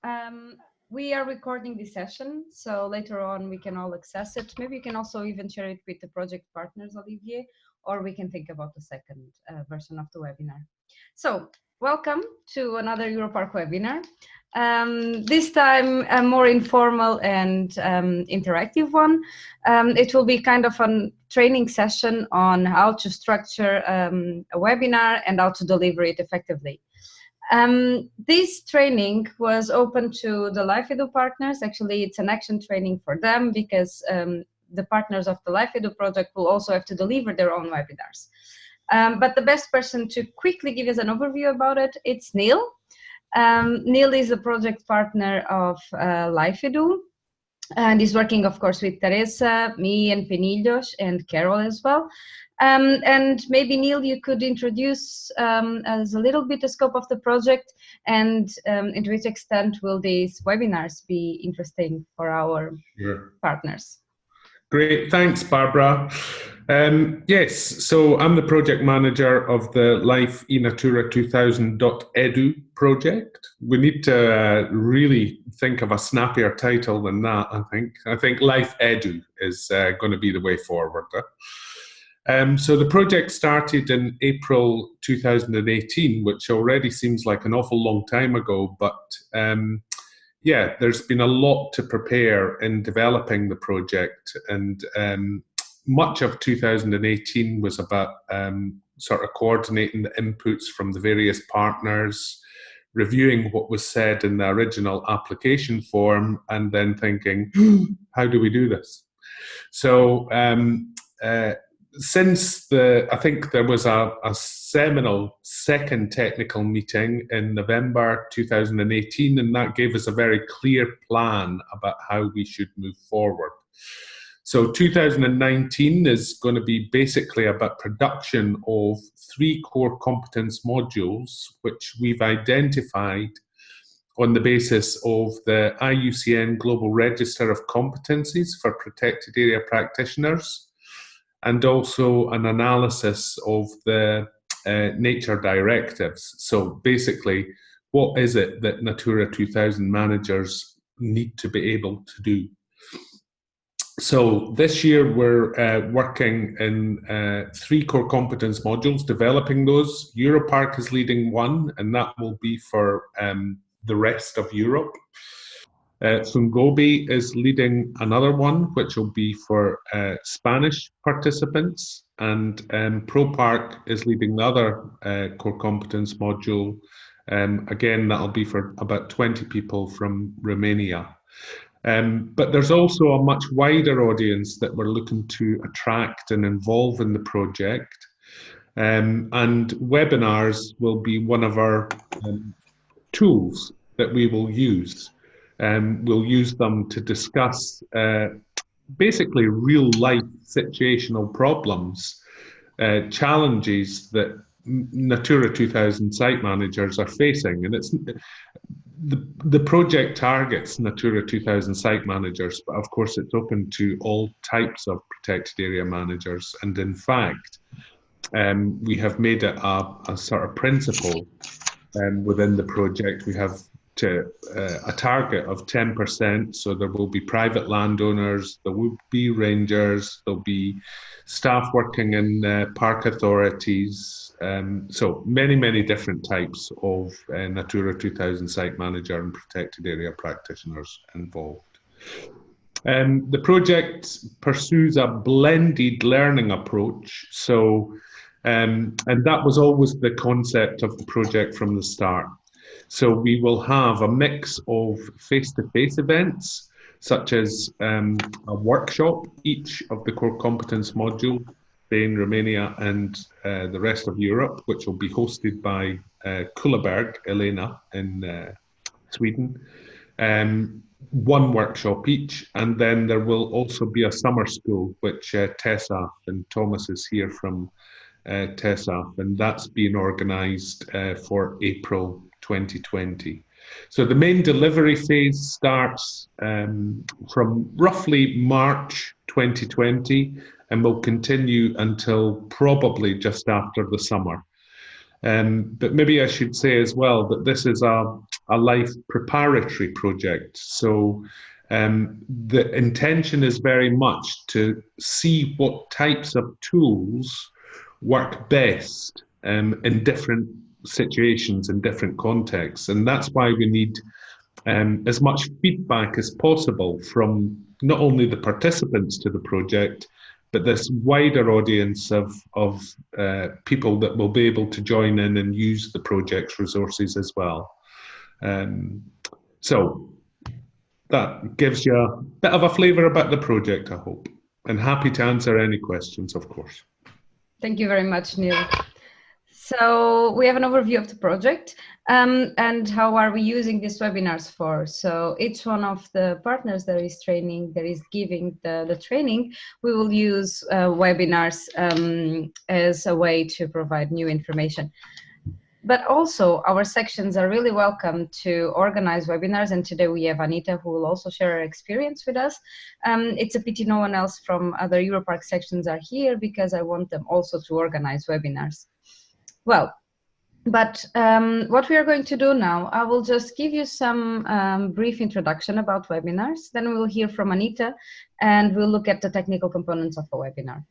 Um, we are recording this session, so later on we can all access it. Maybe you can also even share it with the project partners, Olivier, or we can think about the second version of the webinar. So, welcome to another Europark webinar. This time a more informal and interactive one. It will be kind of a training session on how to structure a webinar and how to deliver it effectively. This training was open to the LifeEdu partners. Actually, it's an action training for them because the partners of the LifeEdu project will also have to deliver their own webinars. But the best person to quickly give us an overview about it, it's Neil. Neil is a project partner of LifeEdu, and he's working, of course, with Teresa, me, and Penillos, and Carol as well. And maybe, Neil, you could introduce us a little bit the scope of the project and to which extent will these webinars be interesting for our partners. Great, thanks, Barbara. Yes, so I'm the project manager of the Life eNatura 2000.edu project. We need to really think of a snappier title than that, I think. I think Life Edu is going to be the way forward. So the project started in April 2018, which already seems like an awful long time ago, but yeah, there's been a lot to prepare in developing the project, and much of 2018 was about sort of coordinating the inputs from the various partners, reviewing what was said in the original application form, and then thinking, how do we do this? So since I think there was a seminal second technical meeting in November 2018, and that gave us a very clear plan about how we should move forward. So 2019 is going to be basically about production of 3 core competence modules, which we've identified on the basis of the IUCN Global Register of Competencies for Protected Area Practitioners, and also an analysis of the nature directives. So basically, what is it that Natura 2000 managers need to be able to do? So this year we're working in 3 core competence modules, developing those. Europark is leading one, and that will be for the rest of Europe. Fungobi is leading another one, which will be for Spanish participants, and ProPark is leading the other core competence module. Again, that'll be for about 20 people from Romania. But there's also a much wider audience that we're looking to attract and involve in the project. And webinars will be one of our tools that we will use. We'll use them to discuss basically real-life situational problems, challenges that Natura 2000 site managers are facing. And it's the project targets Natura 2000 site managers, but of course it's open to all types of protected area managers. And in fact, we have made it a sort of principle within the project. We have a target of 10%, so there will be private landowners, there will be rangers, there'll be staff working in park authorities, so many different types of Natura 2000 site manager and protected area practitioners involved. The project pursues a blended learning approach, so and that was always the concept of the project from the start. So we will have a mix of face-to-face events, such as a workshop, each of the core competence module, Spain, Romania, and the rest of Europe, which will be hosted by Kullaberg, Elena, in Sweden. One workshop each, and then there will also be a summer school, which Tessa and Thomas is here from TESAF, and that's being organised for April 2020. So the main delivery phase starts from roughly March 2020 and will continue until probably just after the summer. But maybe I should say as well that this is a life preparatory project. So the intention is very much to see what types of tools work best in different situations, in different contexts. And that's why we need as much feedback as possible from not only the participants to the project, but this wider audience of people that will be able to join in and use the project's resources as well. So that gives you a bit of a flavour about the project, I hope. And happy to answer any questions, of course. Thank you very much, Neil. So we have an overview of the project and how are we using these webinars for. So each one of the partners that is training, that is giving the training, we will use webinars as a way to provide new information. But also our sections are really welcome to organize webinars, and today we have Anita who will also share her experience with us. It's a pity no one else from other Europark sections are here because I want them also to organize webinars. Well, but what we are going to do now, I will just give you some brief introduction about webinars, then we will hear from Anita and we'll look at the technical components of a webinar.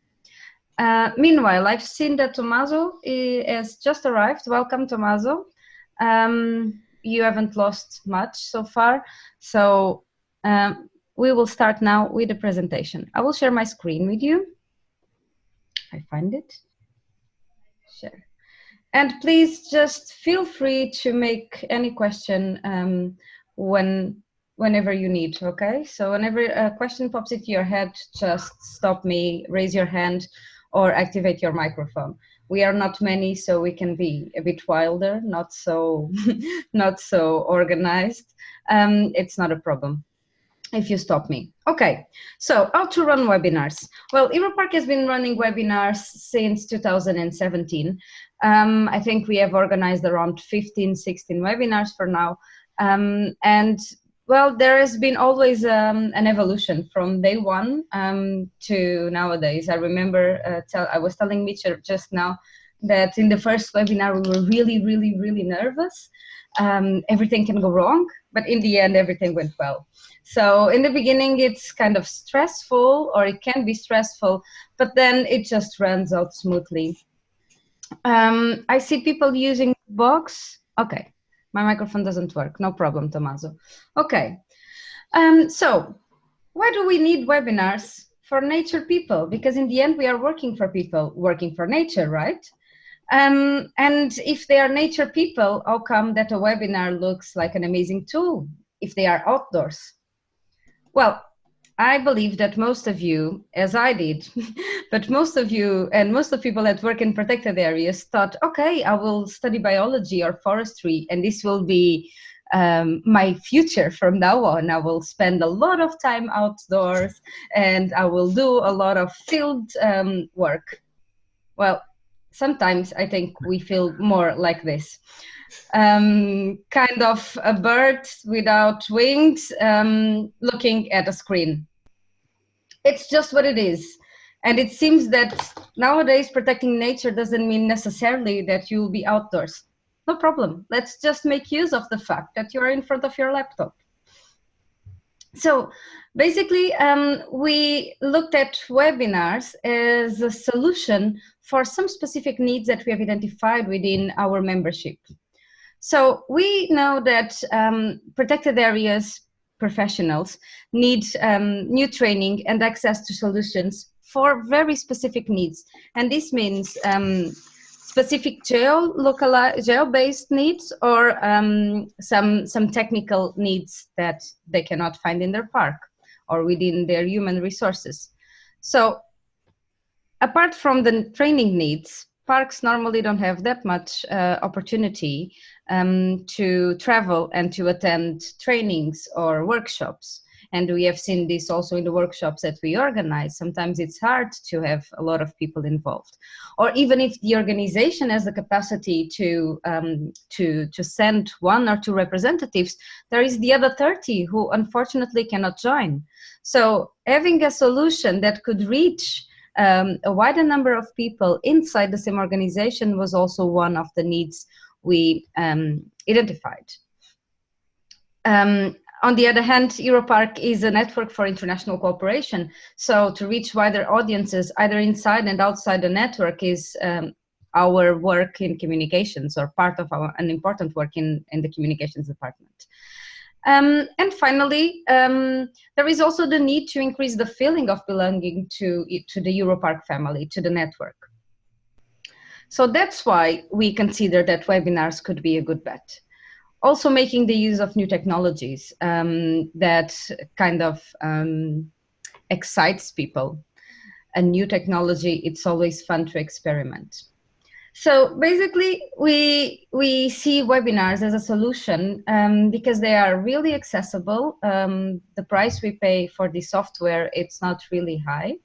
Meanwhile, I've seen that Tommaso has just arrived. Welcome, Tommaso. You haven't lost much so far, so we will start now with the presentation. I will share my screen with you. I find it. Share. And please just feel free to make any question whenever you need, okay? So whenever a question pops into your head, just stop me, raise your hand, or activate your microphone. We are not many, so we can be a bit wilder, not so, not so organized. It's not a problem if you stop me. Okay, so how to run webinars? Well, Europark has been running webinars since 2017. I think we have organized around 15, 16 webinars for now. And well, there has been always an evolution from day one to nowadays. I remember I was telling Mitch just now that in the first webinar we were really nervous. Everything can go wrong, but in the end everything went well. So in the beginning it's kind of stressful, or it can be stressful, but then it just runs out smoothly. I see people using Box. Okay, my microphone doesn't work. No problem, Tommaso. Okay, so why do we need webinars for nature people? Because in the end we are working for people, working for nature, right? And if they are nature people, how come that a webinar looks like an amazing tool if they are outdoors? Well, I believe that most of you, as I did, but most of you and most of people that work in protected areas thought, okay, I will study biology or forestry, and this will be my future from now on. I will spend a lot of time outdoors and I will do a lot of field work. Well, sometimes I think we feel more like this. Kind of a bird without wings looking at a screen. It's just what it is. And it seems that nowadays protecting nature doesn't mean necessarily that you'll be outdoors. No problem. Let's just make use of the fact that you're in front of your laptop. So basically, we looked at webinars as a solution for some specific needs that we have identified within our membership. So we know that protected areas professionals need new training and access to solutions for very specific needs. And this means specific geo-based needs, or some technical needs that they cannot find in their park or within their human resources. So apart from the training needs, parks normally don't have that much opportunity to travel and to attend trainings or workshops. And we have seen this also in the workshops that we organize. Sometimes it's hard to have a lot of people involved. Or even if the organization has the capacity to send 1 or 2 representatives, there is the other 30 who unfortunately cannot join. So having a solution that could reach a wider number of people inside the same organization was also one of the needs we identified. On the other hand, Europark is a network for international cooperation. So to reach wider audiences, either inside and outside the network, is our work in communications, or part of an important work in the communications department. And finally, there is also the need to increase the feeling of belonging to the Europark family, to the network. So that's why we consider that webinars could be a good bet. Also making the use of new technologies that kind of excites people. A new technology, it's always fun to experiment. So basically, we see webinars as a solution because they are really accessible. The price we pay for the software, it's not really high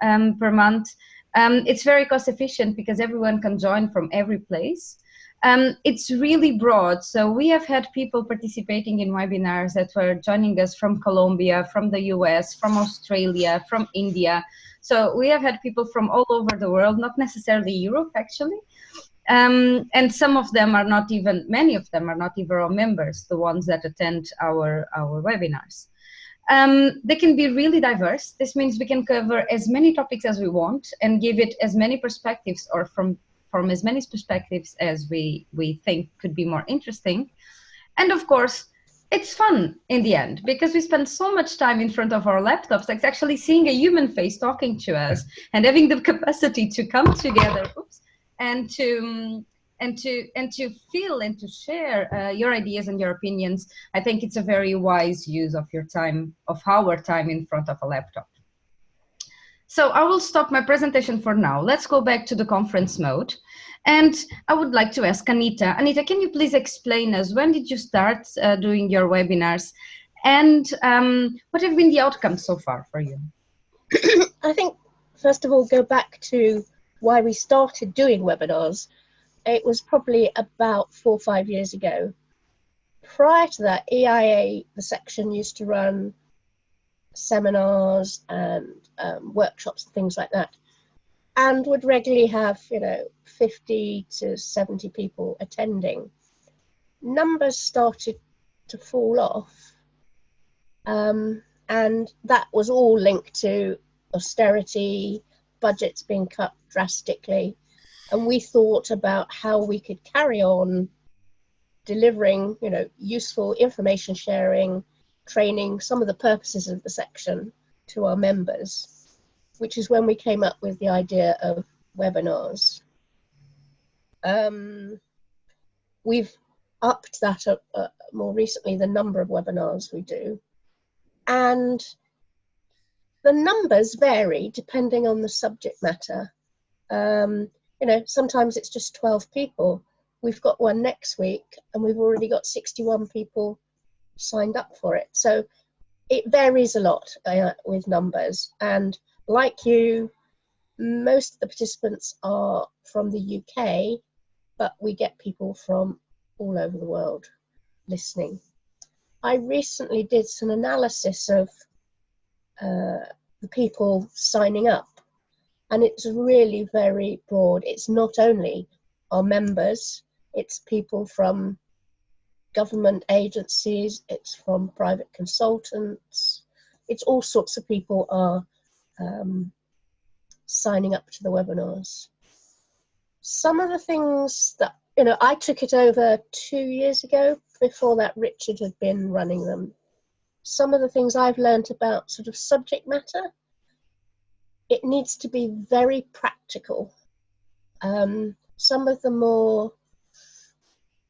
per month. It's very cost efficient because everyone can join from every place. It's really broad. So we have had people participating in webinars that were joining us from Colombia, from the US, from Australia, from India. So we have had people from all over the world, not necessarily Europe, actually. And some of them are not even, many of them are not even our members, the ones that attend our webinars. They can be really diverse. This means we can cover as many topics as we want and give it as many perspectives, or from as many perspectives as we think could be more interesting. And of course, it's fun in the end, because we spend so much time in front of our laptops, like actually seeing a human face talking to us and having the capacity to come together, and to feel and to share your ideas and your opinions. I think it's a very wise use of your time, of our time in front of a laptop. So I will stop my presentation for now. Let's go back to the conference mode. And I would like to ask Anita. Anita, can you please explain us, when did you start doing your webinars? And what have been the outcomes so far for you? I think, first of all, go back to why we started doing webinars. It was probably about 4 or 5 years ago. Prior to that, EIA, the section, used to run seminars and workshops and things like that, and would regularly have 50 to 70 people attending. Numbers started to fall off, and that was all linked to austerity, budgets being cut drastically, and we thought about how we could carry on delivering useful information sharing, training, some of the purposes of the section to our members, which is when we came up with the idea of webinars. We've upped that up more recently, the number of webinars we do, and the numbers vary depending on the subject matter. Sometimes it's just 12 people. We've got one next week and we've already got 61 people signed up for it. So it varies a lot with numbers. And like you, most of the participants are from the UK, but we get people from all over the world listening. I recently did some analysis of the people signing up, and it's really very broad. It's not only our members, it's people from government agencies, it's from private consultants, it's all sorts of people are signing up to the webinars. Some of the things that, I took it over 2 years ago. Before that, Richard had been running them. Some of the things I've learned about sort of subject matter, it needs to be very practical. Some of the more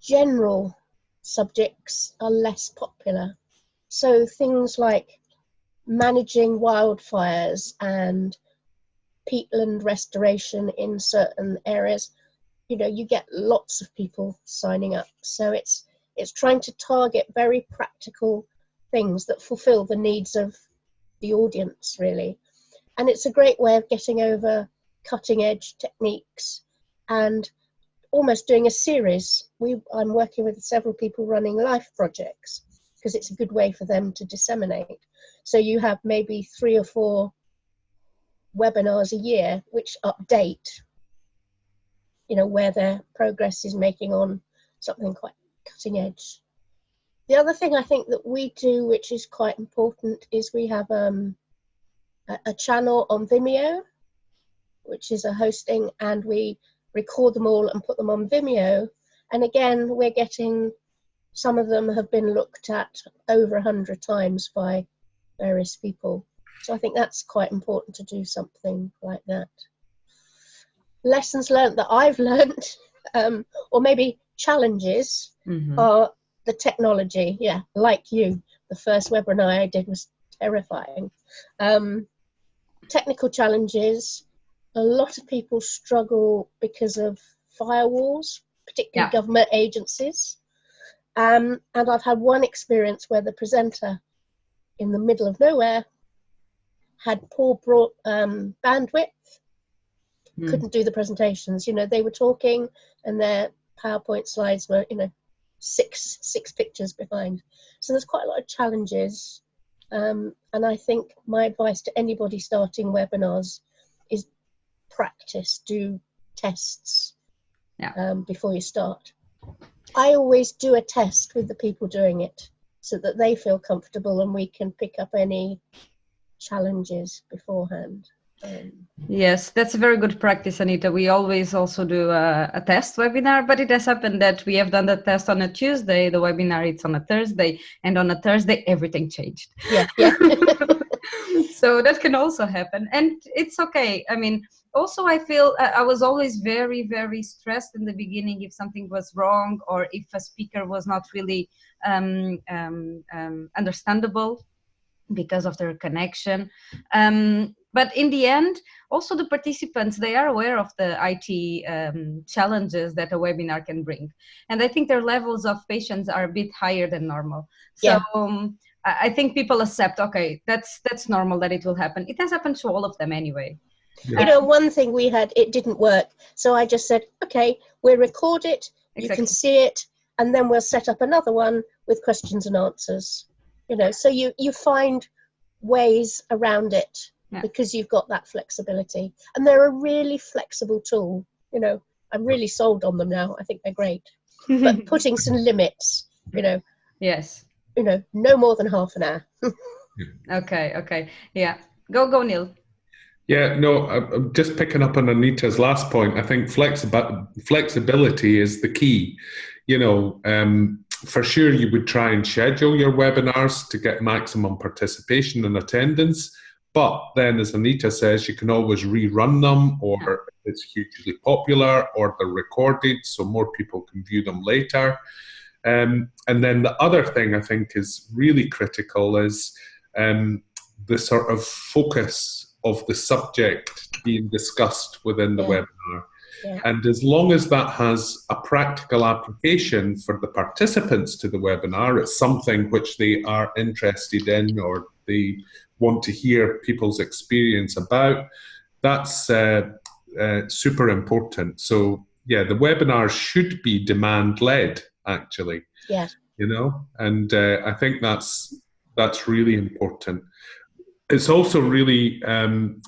general subjects are less popular. So things like managing wildfires and peatland restoration in certain areas, you get lots of people signing up. So it's trying to target very practical things that fulfill the needs of the audience, really. And it's a great way of getting over cutting edge techniques and almost doing a series. I'm working with several people running life projects because it's a good way for them to disseminate. So you have maybe 3 or 4 webinars a year which update, you know, where their progress is making on something quite cutting edge. The other thing I think that we do, which is quite important, is we have a channel on Vimeo, which is a hosting, and we record them all and put them on Vimeo. And again, we're getting, some of them have been looked at over 100 times by various people. So I think that's quite important to do something like that. Lessons learned that I've learned, or maybe challenges, are the technology. Yeah, like you, the first webinar I did was terrifying. Technical challenges, a lot of people struggle because of firewalls, particularly government agencies. And I've had one experience where the presenter in the middle of nowhere had poor bandwidth, couldn't do the presentations. You know, they were talking and their PowerPoint slides were, you know, six pictures behind. So there's quite a lot of challenges. And I think my advice to anybody starting webinars is practice, do tests before you start. I always do a test with the people doing it so that they feel comfortable and we can pick up any challenges beforehand. Yes, that's a very good practice, Anita. We always also do a test webinar, but it has happened that we have done the test on a Tuesday, the webinar it's on a Thursday, and on a Thursday everything changed. Yeah. So that can also happen, and it's okay. I mean, also I feel I was always very, very stressed in the beginning if something was wrong or if a speaker was not really understandable because of their connection. But in the end, also the participants, they are aware of the IT challenges that a webinar can bring. And I think their levels of patience are a bit higher than normal. So I think people accept, okay, that's normal that it will happen. It has happened to all of them anyway. You know, one thing we had, it didn't work. So I just said, okay, we'll record it, you can see it, and then we'll set up another one with questions and answers. You know, so you find ways around it because you've got that flexibility. And they're a really flexible tool. You know, I'm really sold on them now. I think they're great. But putting some limits, you know. Yes. You know, no more than half an hour. Okay. Yeah. Go, Neil. Yeah, no, I'm just picking up on Anita's last point. I think flexibility is the key. You know, for sure you would try and schedule your webinars to get maximum participation and attendance. But then, as Anita says, you can always rerun them, or it's hugely popular, or they're recorded so more people can view them later. And then the other thing I think is really critical is the sort of focus of the subject being discussed within the webinar. And as long as that has a practical application for the participants to the webinar, it's something which they are interested in or they want to hear people's experience about, that's super important. So yeah, the webinar should be demand-led, actually. Yeah. You know, and I think that's really important. It's also really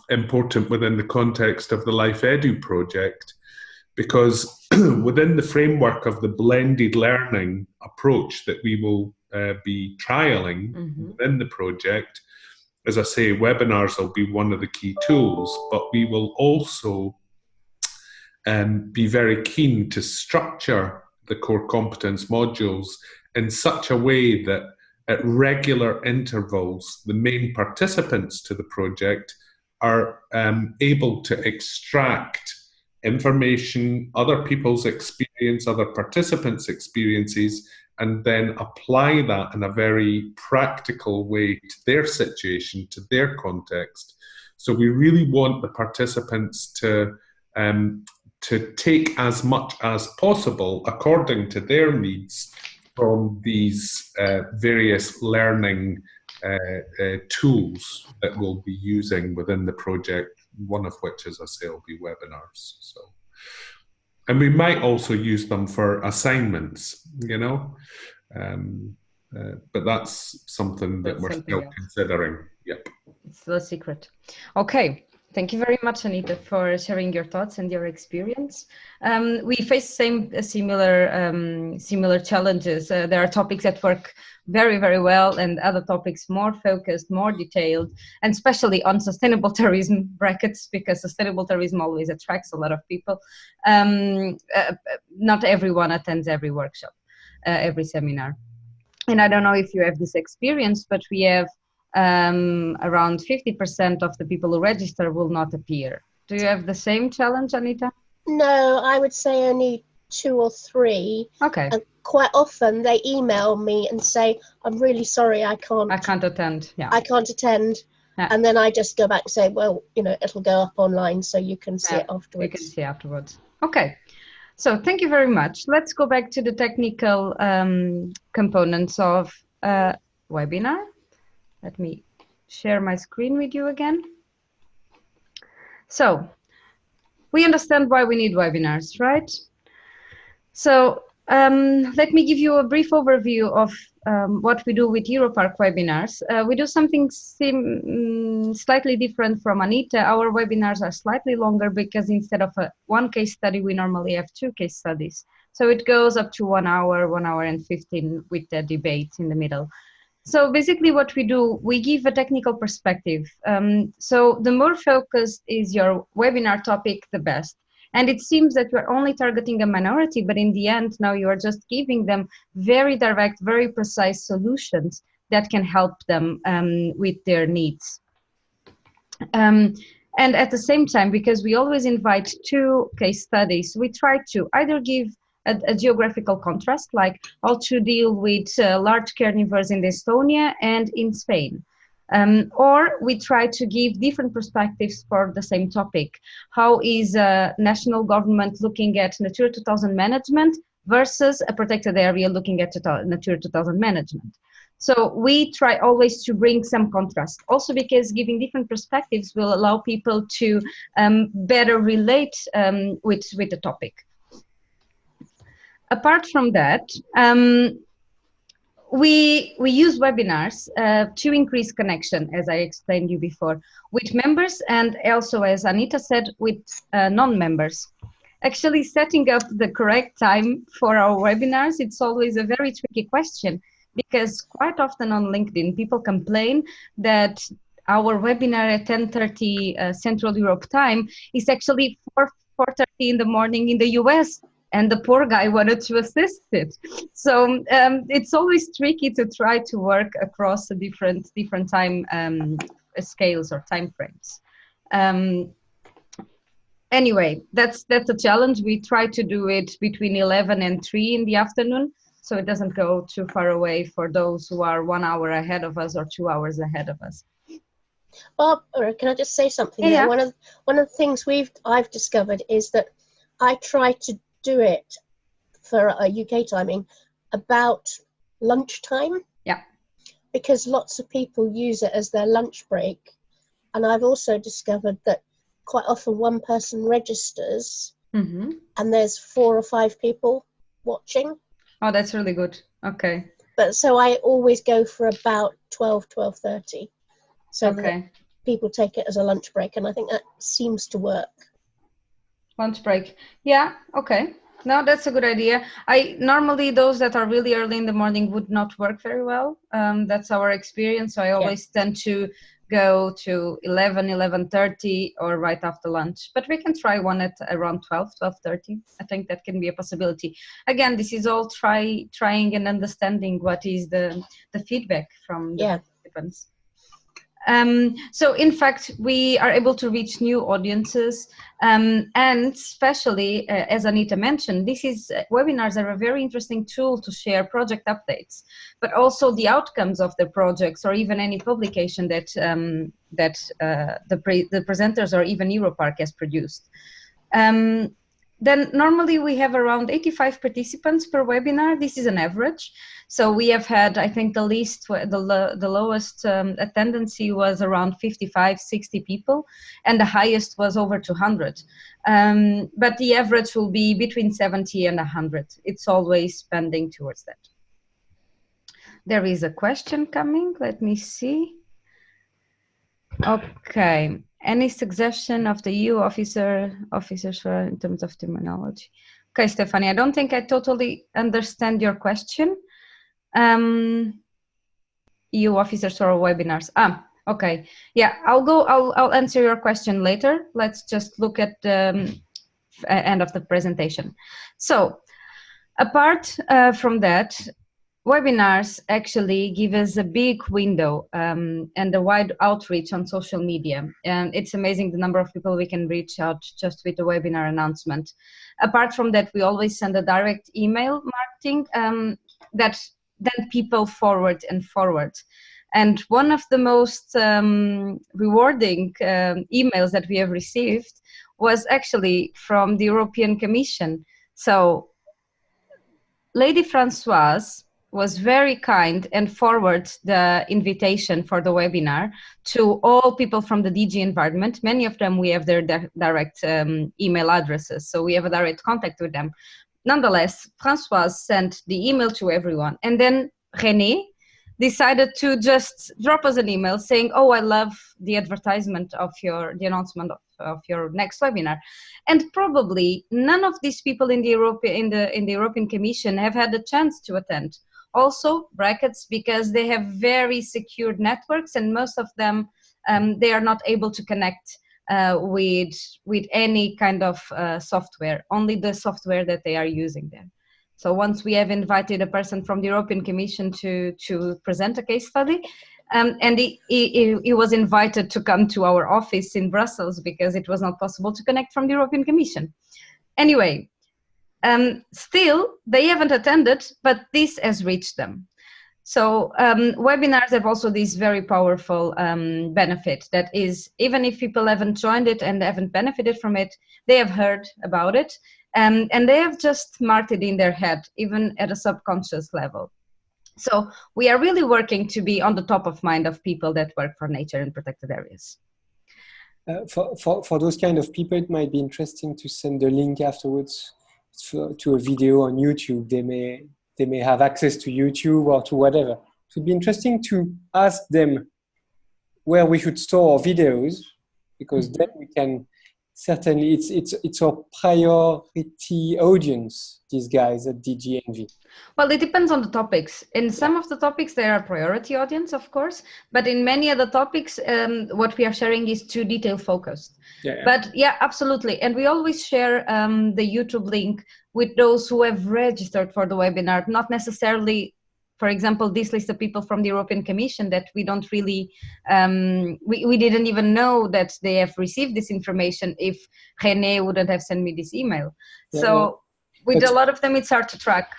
important within the context of the Life Edu project, because within the framework of the blended learning approach that we will be trialing within the project, as I say, webinars will be one of the key tools, but we will also be very keen to structure the core competence modules in such a way that at regular intervals, the main participants to the project are able to extract information, other people's experience, other participants' experiences, and then apply that in a very practical way to their situation, to their context. So we really want the participants to take as much as possible according to their needs from these various learning tools that we'll be using within the project, one of which, as I say, will be webinars. So, and we might also use them for assignments, you know, but that's something that we're still considering. Yep. It's the secret. Okay. Thank you very much, Anita, for sharing your thoughts and your experience. We face similar challenges. There are topics that work very, very well, and other topics more focused, more detailed, and especially on sustainable tourism brackets, because sustainable tourism always attracts a lot of people. Not everyone attends every workshop, every seminar. And I don't know if you have this experience, but we have around 50% of the people who register will not appear. Do you have the same challenge, Anita? No, I would say only 2 or 3. Okay. And quite often they email me and say, I'm really sorry, I can't attend. Yeah. I can't attend. Yeah. And then I just go back and say, well, it'll go up online so you can see it afterwards. You can see afterwards. Okay. So thank you very much. Let's go back to the technical components of webinar. Let me share my screen with you again. So we understand why we need webinars, right? So let me give you a brief overview of what we do with Europark webinars. We do something slightly different from Anita. Our webinars are slightly longer because instead of one case study, we normally have 2 case studies. So it goes up to 1 hour, 1 hour and 15 with the debate in the middle. So basically what we do, we give a technical perspective. So the more focused is your webinar topic, the best. And it seems that you're only targeting a minority, but in the end, now you are just giving them very direct, very precise solutions that can help them with their needs. And at the same time, because we always invite 2 case studies, we try to either give a geographical contrast, like how to deal with large carnivores in Estonia and in Spain. Or we try to give different perspectives for the same topic. How is a national government looking at Natura 2000 management versus a protected area looking at Natura 2000 management? So we try always to bring some contrast, also because giving different perspectives will allow people to better relate with the topic. Apart from that, we use webinars to increase connection, as I explained you before, with members and also, as Anita said, with non-members. Actually, setting up the correct time for our webinars, it's always a very tricky question, because quite often on LinkedIn, people complain that our webinar at 10:30 Central Europe time is actually 4:30 in the morning in the US. And the poor guy wanted to assist it. So it's always tricky to try to work across the different time scales or time frames. Anyway, that's a challenge. We try to do it between 11 and 3 in the afternoon, so it doesn't go too far away for those who are 1 hour ahead of us or 2 hours ahead of us. Bob, can I just say something? Yeah. One of the things I've discovered is that I try to do it for a UK timing about lunchtime. Yeah. Because lots of people use it as their lunch break. And I've also discovered that quite often one person registers and there's 4 or 5 people watching. Oh, that's really good. Okay. But so I always go for about 12:30. So that people take it as a lunch break. And I think that seems to work. Lunch break. Yeah, okay. No, that's a good idea. Normally those that are really early in the morning would not work very well. That's our experience. So I always tend to go to 11, 11:30 or right after lunch. But we can try one at around 12:30. I think that can be a possibility. Again, this is all trying and understanding what is the feedback from the participants. So in fact, we are able to reach new audiences, and especially, as Anita mentioned, webinars are a very interesting tool to share project updates, but also the outcomes of the projects or even any publication that the presenters or even Europark has produced. Then normally we have around 85 participants per webinar. This is an average. So we have had, I think the lowest attendance was around 55, 60 people, and the highest was over 200. But the average will be between 70 and 100. It's always spending towards that. There is a question coming. Let me see. Okay. Any suggestion of the EU officers for in terms of terminology? Okay, Stephanie, I don't think I totally understand your question. EU officers for webinars. Okay. Yeah, I'll answer your question later. Let's just look at the end of the presentation. So, apart from that, webinars actually give us a big window and a wide outreach on social media. And it's amazing the number of people we can reach out just with a webinar announcement. Apart from that, we always send a direct email marketing that then people forward and forward. And one of the most rewarding emails that we have received was actually from the European Commission. So Lady Françoise was very kind and forwarded the invitation for the webinar to all people from the DG Environment. Many of them, we have their direct email addresses, so we have a direct contact with them. Nonetheless, Françoise sent the email to everyone, and then René decided to just drop us an email saying, oh, I love the advertisement of the announcement of your next webinar. And probably none of these people in the European Commission have had the chance to attend. Also, brackets, because they have very secured networks, and most of them, they are not able to connect with any kind of software, only the software that they are using there. So once we have invited a person from the European Commission to present a case study, and he was invited to come to our office in Brussels because it was not possible to connect from the European Commission. Anyway, still, they haven't attended, but this has reached them. So webinars have also this very powerful benefit that is, even if people haven't joined it and haven't benefited from it, they have heard about it. And they have just marked it in their head, even at a subconscious level. So we are really working to be on the top of mind of people that work for nature in protected areas. For those kind of people, it might be interesting to send the link afterwards to a video on YouTube. They may have access to YouTube or to whatever. It would be interesting to ask them where we should store our videos, because then we can certainly, it's our priority audience, these guys at DG Envy. Well, it depends on the topics. In some of the topics, they are priority audience, of course, but in many other topics, what we are sharing is too detail focused. Yeah. But yeah, absolutely. And we always share the YouTube link with those who have registered for the webinar, not necessarily, for example, this list of people from the European Commission that we don't really, we didn't even know that they have received this information if René wouldn't have sent me this email. Yeah, so with a lot of them, it's hard to track.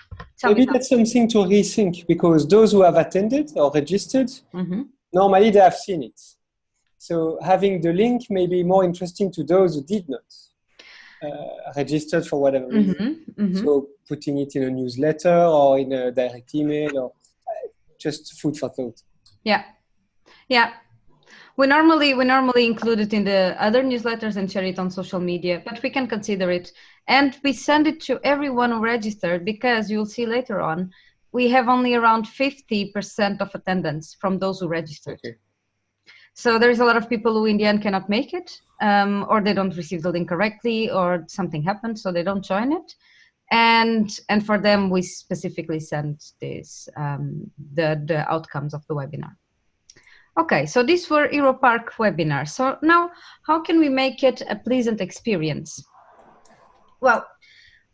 Maybe that's something to rethink, because those who have attended or registered, normally they have seen it. So having the link may be more interesting to those who did not registered for whatever reason. So putting it in a newsletter or in a direct email, or just food for thought. Yeah, yeah. We normally include it in the other newsletters and share it on social media, but we can consider it. And we send it to everyone who registered, because you'll see later on, we have only around 50% of attendance from those who registered. Okay. So there's a lot of people who in the end cannot make it, or they don't receive the link correctly, or something happened, so they don't join it. And for them, we specifically send this, the outcomes of the webinar. Okay, so these were EuroPark webinars. So now, how can we make it a pleasant experience? Well,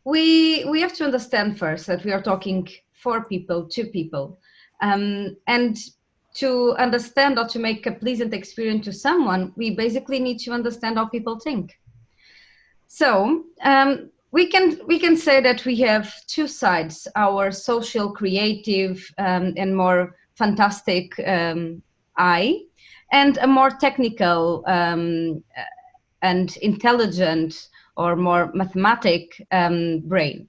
we have to understand first that we are talking for people, to people. And to understand or to make a pleasant experience to someone, we basically need to understand how people think. So we can say that we have two sides: our social, creative, and more fantastic eye, and a more technical and intelligent or more mathematic brain.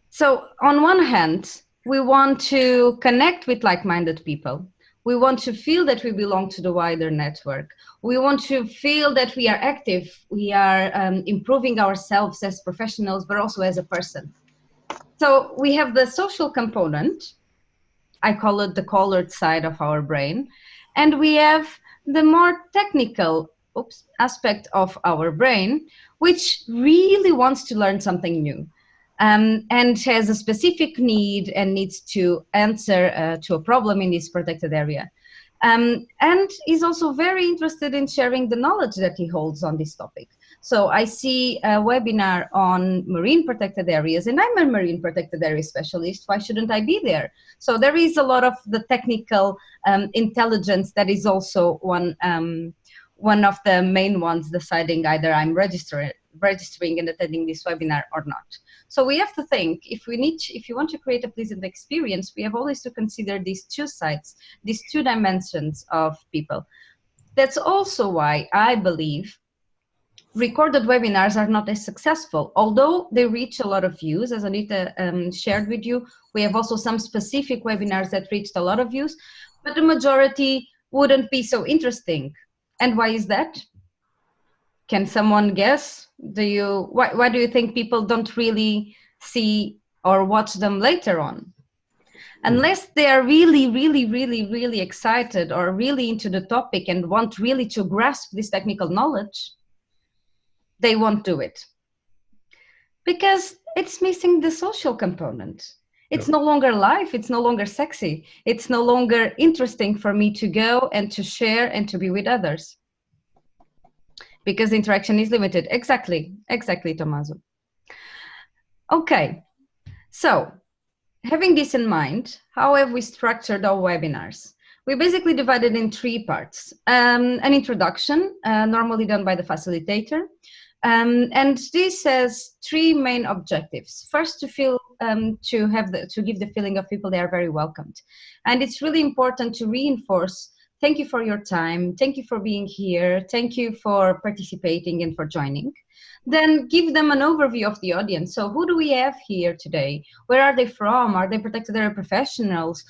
So on one hand, we want to connect with like-minded people. We want to feel that we belong to the wider network. We want to feel that we are active. We are improving ourselves as professionals, but also as a person. So we have the social component. I call it the colored side of our brain. And we have the more technical aspect of our brain, which really wants to learn something new. And has a specific need and needs to answer to a problem in this protected area. And is also very interested in sharing the knowledge that he holds on this topic. So I see a webinar on marine protected areas, and I'm a marine protected area specialist. Why shouldn't I be there? So there is a lot of the technical intelligence that is also one of the main ones deciding either I'm registering and attending this webinar or not. So we have to think, if you want to create a pleasant experience, we have always to consider these two sides, these two dimensions of people. That's also why I believe recorded webinars are not as successful, although they reach a lot of views. As Anita shared with you, we have also some specific webinars that reached a lot of views, but the majority wouldn't be so interesting. And why is that? Can someone guess? Why do you think people don't really see or watch them later on? Unless they are really, really, really, really excited or really into the topic and want really to grasp this technical knowledge, they won't do it. Because it's missing the social component. It's no longer live, it's no longer sexy. It's no longer interesting for me to go and to share and to be with others. Because the interaction is limited. Exactly, Tommaso. Okay, so having this in mind, how have we structured our webinars? We basically divided in 3 parts. An introduction, normally done by the facilitator. And this has 3 main objectives. First, to give the feeling of people they are very welcomed. And it's really important to reinforce, thank you for your time, thank you for being here, thank you for participating and for joining. Then give them an overview of the audience. So who do we have here today? Where are they from? Are they protected area professionals?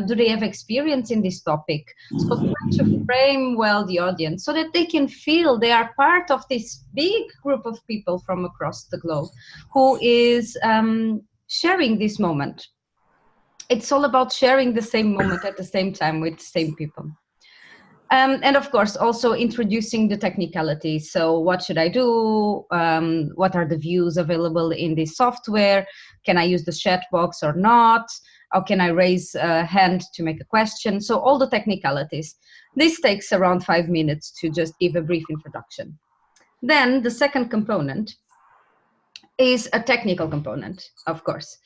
Do they have experience in this topic? So try to frame well the audience so that they can feel they are part of this big group of people from across the globe who is sharing this moment. It's all about sharing the same moment at the same time with the same people. And of course, also introducing the technicalities. So what should I do? What are the views available in this software? Can I use the chat box or not? How can I raise a hand to make a question? So all the technicalities. This takes around 5 minutes to just give a brief introduction. Then the second component is a technical component, of course.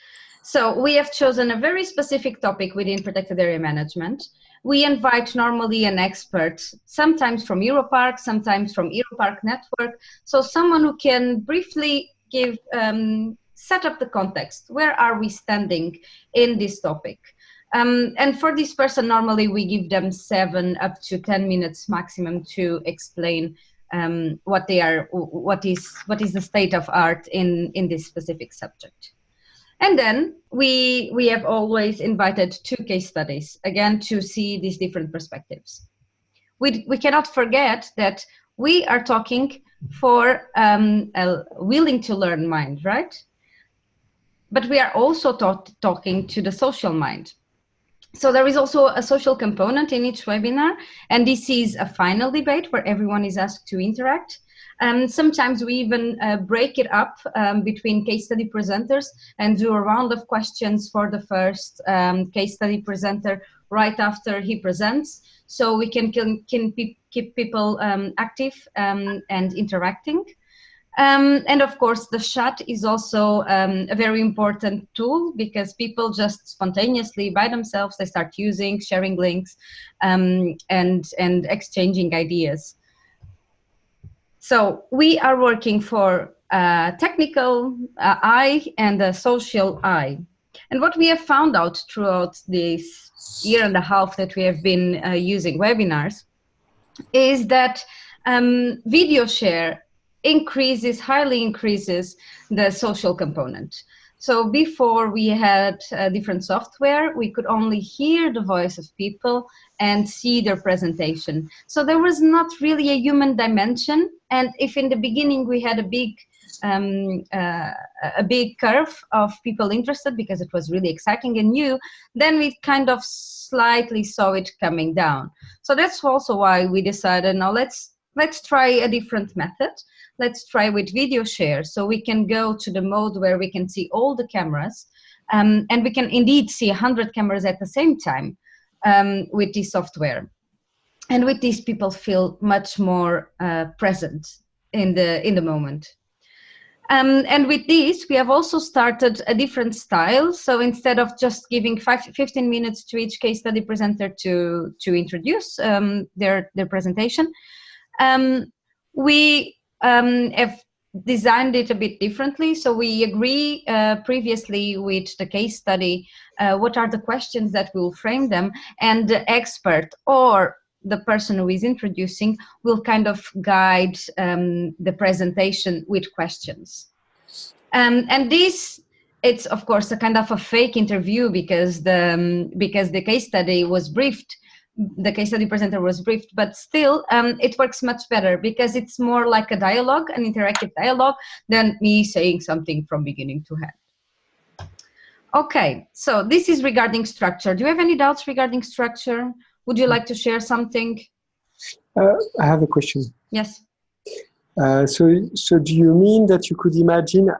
So we have chosen a very specific topic within protected area management. We invite normally an expert, sometimes from Europark, sometimes from Europark Network. So someone who can briefly give, set up the context. Where are we standing in this topic? And for this person, normally we give them 7 up to 10 minutes maximum to explain what is the state of art in this specific subject. And then we have always invited 2 case studies, again, to see these different perspectives. We cannot forget that we are talking for a willing to learn mind, right? But we are also talking to the social mind. So there is also a social component in each webinar, and this is a final debate where everyone is asked to interact. Sometimes we even break it up between case study presenters and do a round of questions for the first case study presenter right after he presents, so we can keep people active and interacting. And of course, the chat is also a very important tool, because people just spontaneously by themselves, they start using, sharing links and exchanging ideas. So we are working for a technical eye and a social eye. And what we have found out throughout this 1.5 years that we have been using webinars is that video share highly increases the social component. So before we had different software, we could only hear the voice of people and see their presentation. So there was not really a human dimension. And if in the beginning we had a big a big curve of people interested because it was really exciting and new, then we kind of slightly saw it coming down. So that's also why we decided, now let's try a different method. Let's try with video share, so we can go to the mode where we can see all the cameras, and we can indeed see 100 cameras at the same time with this software. And with these, people feel much more present in the moment. And with this, we have also started a different style. So instead of just giving 15 minutes to each case study presenter to introduce their presentation, we have designed it a bit differently. So we agree previously with the case study what are the questions that will frame them, and the expert or the person who is introducing will kind of guide the presentation with questions. And this, it's of course a kind of a fake interview because the case study was briefed, the case study presenter was briefed, but still it works much better because it's more like a dialogue, an interactive dialogue, than me saying something from beginning to end. Okay, so this is regarding structure. Do you have any doubts regarding structure? Would you like to share something? I have a question. Yes. So do you mean that you could imagine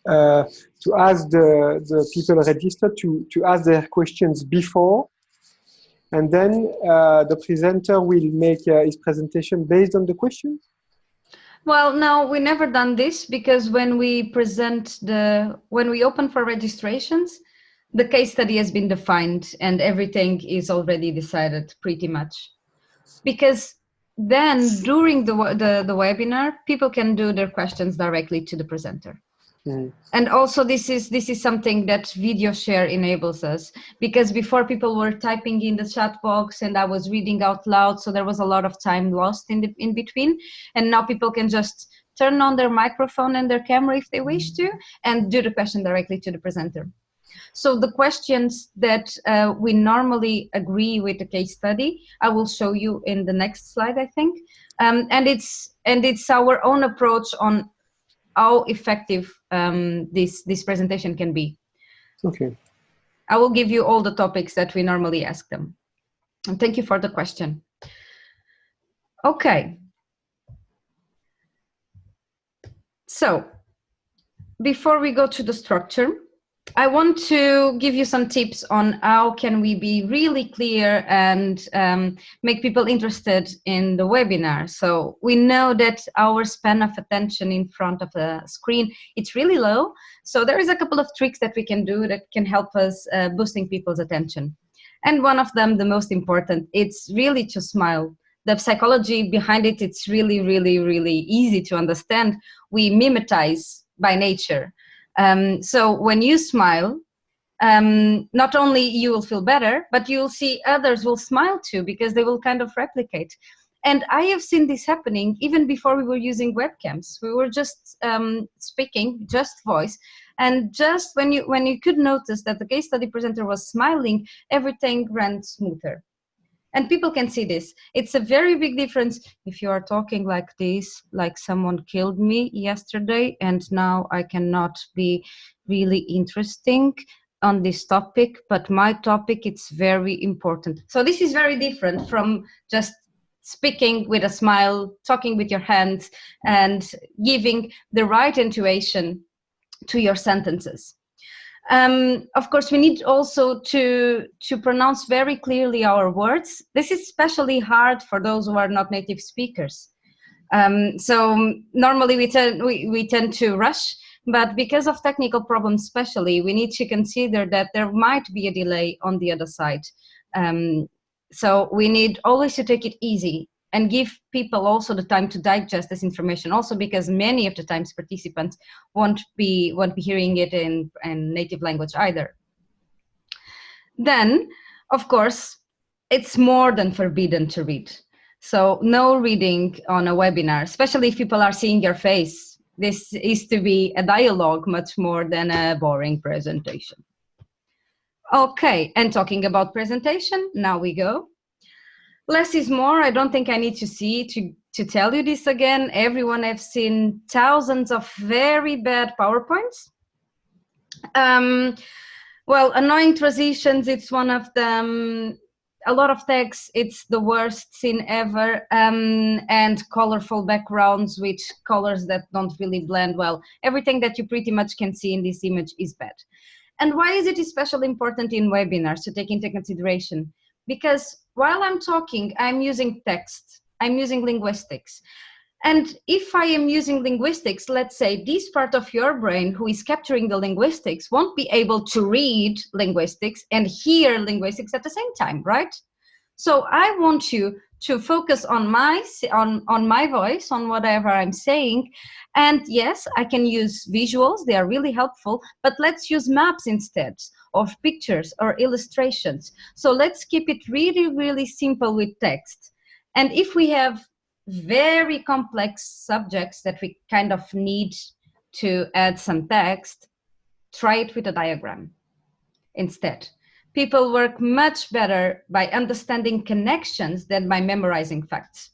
to ask the people registered to ask their questions before, and then the presenter will make his presentation based on the questions? Well, no, we never done this, because when we open for registrations, the case study has been defined and everything is already decided pretty much. Because then during the webinar, people can do their questions directly to the presenter. Mm. And also this is something that video share enables us, because before people were typing in the chat box and I was reading out loud, so there was a lot of time lost in between, and now people can just turn on their microphone and their camera if they wish to and do the question directly to the presenter. So the questions that we normally agree with the case study, I will show you in the next slide, I think, and it's our own approach on how effective this presentation can be. Okay. I will give you all the topics that we normally ask them. And thank you for the question. Okay. So before we go to the structure, I want to give you some tips on how can we be really clear and make people interested in the webinar. So we know that our span of attention in front of a screen, it's really low. So there is a couple of tricks that we can do that can help us boosting people's attention. And one of them, the most important, it's really to smile. The psychology behind it, it's really, really, really easy to understand. We mimetize by nature. So when you smile, not only you will feel better, but you will see others will smile too, because they will kind of replicate. And I have seen this happening even before we were using webcams. We were just speaking, just voice. And just when you could notice that the case study presenter was smiling, everything ran smoother. And people can see this. It's a very big difference if you are talking like this, like someone killed me yesterday and now I cannot be really interesting on this topic, but my topic, it's very important. So this is very different from just speaking with a smile, talking with your hands, and giving the right intuition to your sentences. Of course, we need also to pronounce very clearly our words. This is especially hard for those who are not native speakers. So normally we tend to rush, but because of technical problems especially, we need to consider that there might be a delay on the other side. So we need always to take it easy and give people also the time to digest this information, also because many of the times participants won't be hearing it in native language either. Then, of course, it's more than forbidden to read. So no reading on a webinar, especially if people are seeing your face. This is to be a dialogue much more than a boring presentation. Okay, and talking about presentation, now we go. Less is more. I don't think I need to tell you this again. Everyone has seen thousands of very bad PowerPoints. Well, annoying transitions, it's one of them. A lot of text, it's the worst scene ever. And colorful backgrounds with colors that don't really blend well. Everything that you pretty much can see in this image is bad. And why is it especially important in webinars to take into consideration? Because while I'm talking, I'm using text, I'm using linguistics. And if I am using linguistics, let's say this part of your brain who is capturing the linguistics won't be able to read linguistics and hear linguistics at the same time, right? So I want you to focus on my voice, on whatever I'm saying. And yes, I can use visuals, they are really helpful, but let's use maps instead of pictures or illustrations. So let's keep it really, really simple with text. And if we have very complex subjects that we kind of need to add some text, try it with a diagram instead. People work much better by understanding connections than by memorizing facts.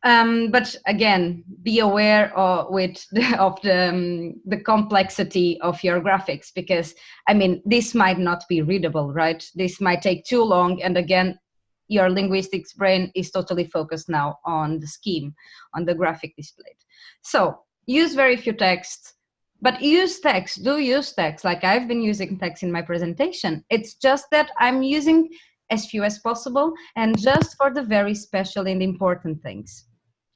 But again, be aware of the complexity of your graphics, because I mean, this might not be readable, right? This might take too long, and again, your linguistics brain is totally focused now on the scheme, on the graphic displayed. So use very few text, but use text, do use text, like I've been using text in my presentation. It's just that I'm using as few as possible and just for the very special and important things.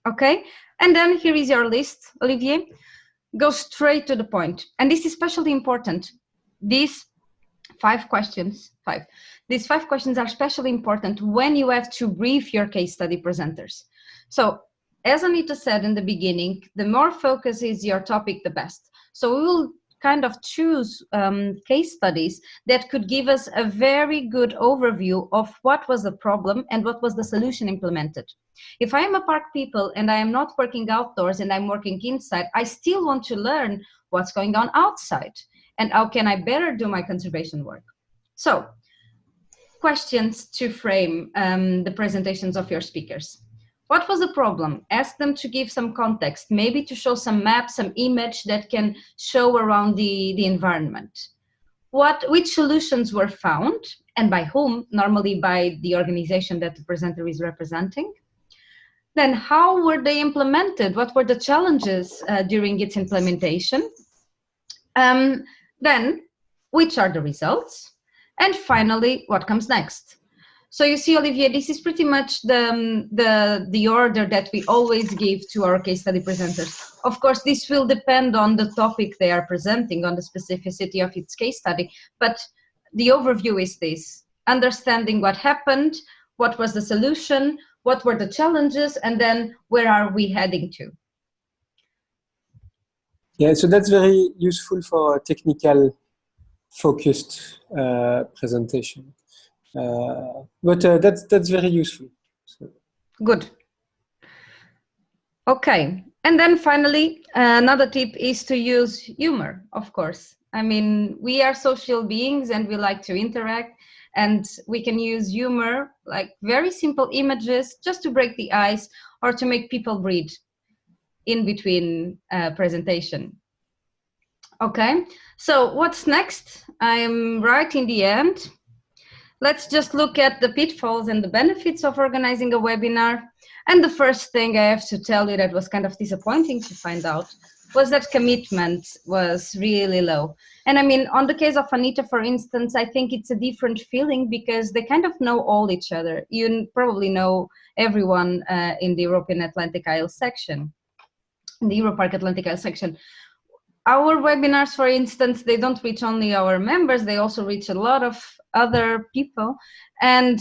Okay, and then here is your list, Olivier. Go straight to the point. And this is especially important. These 5 questions are especially important when you have to brief your case study presenters. So as Anita said in the beginning, the more focus is your topic, the best. So we will kind of choose case studies that could give us a very good overview of what was the problem and what was the solution implemented. If I am a park people and I am not working outdoors and I'm working inside, I still want to learn what's going on outside and how can I better do my conservation work. So, questions to frame the presentations of your speakers. What was the problem? Ask them to give some context, maybe to show some maps, some image that can show around the environment. Which solutions were found and by whom? Normally by the organization that the presenter is representing. Then how were they implemented? What were the challenges during its implementation? Then which are the results? And finally, what comes next? So you see, Olivier, this is pretty much the order that we always give to our case study presenters. Of course, this will depend on the topic they are presenting, on the specificity of its case study, but the overview is this: understanding what happened, what was the solution, what were the challenges, and then where are we heading to? Yeah, so that's very useful for a technical focused presentation. But that's very useful. So. Good. Okay, and then finally, another tip is to use humor, of course. I mean, we are social beings and we like to interact, and we can use humor, like very simple images, just to break the ice or to make people breathe in between presentation. Okay, so what's next? I'm right in the end. Let's just look at the pitfalls and the benefits of organizing a webinar. And the first thing I have to tell you that was kind of disappointing to find out was that commitment was really low. And I mean, on the case of Anita, for instance, I think it's a different feeling because they kind of know all each other. You probably know everyone in the European Atlantic Isles section, in the Europark Atlantic Isles section. Our webinars, for instance, they don't reach only our members, they also reach a lot of other people. And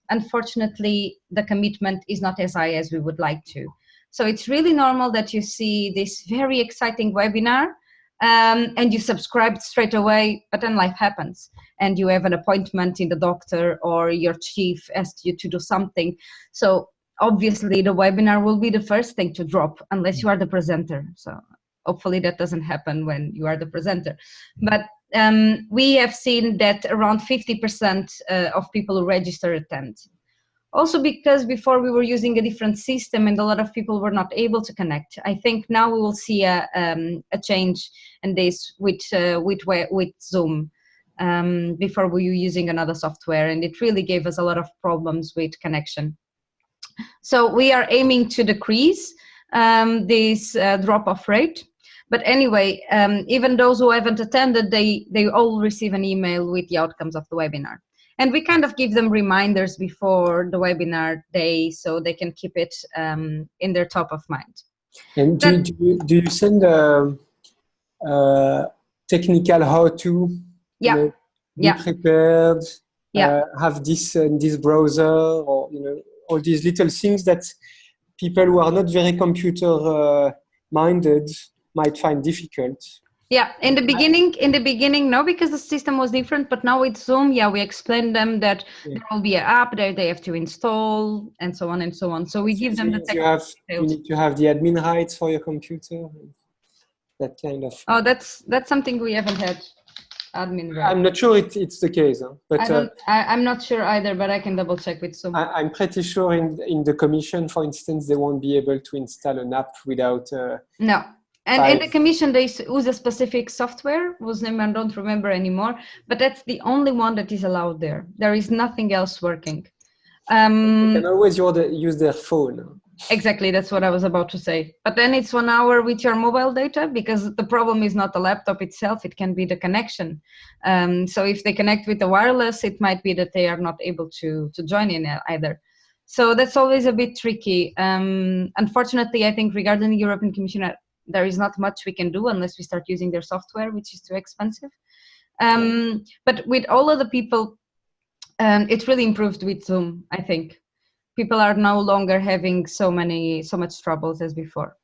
unfortunately, the commitment is not as high as we would like to. So it's really normal that you see this very exciting webinar and you subscribe straight away, but then life happens and you have an appointment in the doctor or your chief asks you to do something. So obviously the webinar will be the first thing to drop unless you are the presenter. So hopefully that doesn't happen when you are the presenter. But we have seen that around 50% of people who register attend. Also because before we were using a different system and a lot of people were not able to connect. I think now we will see a change in this with Zoom. Before we were using another software, and it really gave us a lot of problems with connection. So we are aiming to decrease this drop-off rate. But anyway, even those who haven't attended, they all receive an email with the outcomes of the webinar. And we kind of give them reminders before the webinar day so they can keep it in their top of mind. And do you send technical how-to? Yeah. You know, be prepared. Yeah. Have this browser, or all these little things that people who are not very computer minded might find difficult. Yeah, in the beginning, no, because the system was different. But now with Zoom, yeah, we explain them that there will be an app that they have to install, and so on and so on. So we give them the technical details. You need to have the admin rights for your computer. That kind of. Oh, that's something we haven't had. Admin rights. I'm not sure it's the case, but I'm not sure either. But I can double check with Zoom. I'm pretty sure in the commission, for instance, they won't be able to install an app without. No. And in the commission, they use a specific software, whose name I don't remember anymore, but that's the only one that is allowed there. There is nothing else working. You can always use their phone. Exactly, that's what I was about to say. But then it's 1 hour with your mobile data, because the problem is not the laptop itself, it can be the connection. So if they connect with the wireless, it might be that they are not able to join in either. So that's always a bit tricky. Unfortunately, I think regarding the European Commission, there is not much we can do unless we start using their software, which is too expensive. But with all of the people, it really improved with Zoom, I think. People are no longer having so much troubles as before.